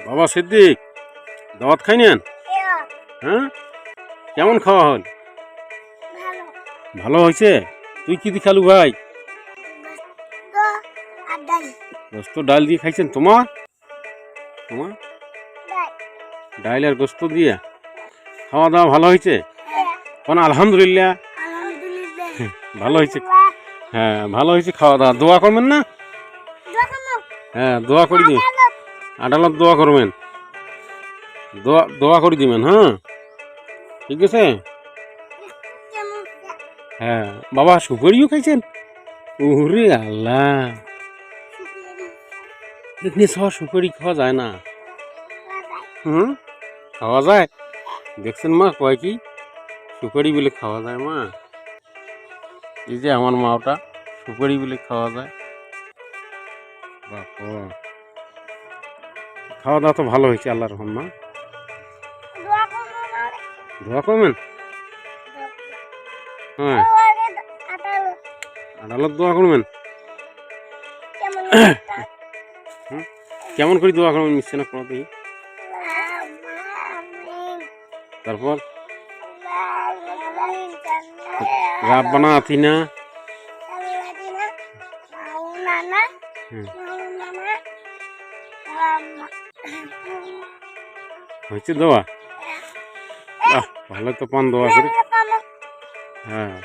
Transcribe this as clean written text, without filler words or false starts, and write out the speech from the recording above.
বাবা সিদ্দিক, দাওয়াত খাই নেন? হ্যাঁ, কেমন খাওয়া হল? ভালো হয়েছে। তুই কি দিয়ে খালু ভাই? গোস্ত ডাল দিয়ে খাইছেন? তোমার তোমার ডাল আর গোস্ত দিয়ে খাওয়া দাওয়া ভালো হয়েছে? কোন আলহামদুলিল্লাহ। ভালো হয়েছে। হ্যাঁ, ভালো হয়েছে খাওয়া দাওয়া। দোয়া করবেন না? হ্যাঁ, দোয়া করে দিন। আদালত দোয়া করবেন, দোয়া করে দিবেন। হ্যাঁ, ঠিক আছে। হ্যাঁ বাবা, সুপারিও খাইছেন? ওরে আল্লাহ, এখানে সব সুপারি খাওয়া যায় না। খাওয়া যায়। দেখছেন মা কয় কি সুপারি বলে খাওয়া যায়। মা, এই যে আমার মা, ওটা সুপারি বলে খাওয়া যায়। বাবা, খাওয়া দাওয়া তো ভালো হয়েছে আল্লাহর রহম। মা, দোয়া করবেন। হ্যাঁ, আদালত দোয়া করবেন। কেমন করে দোয়া করবেন মিশছে না কোনো দেখি। তারপর রাব্বানা আতিনা। হয়েছে দোয়া? ভালো তো পান দোয়া করি। হ্যাঁ,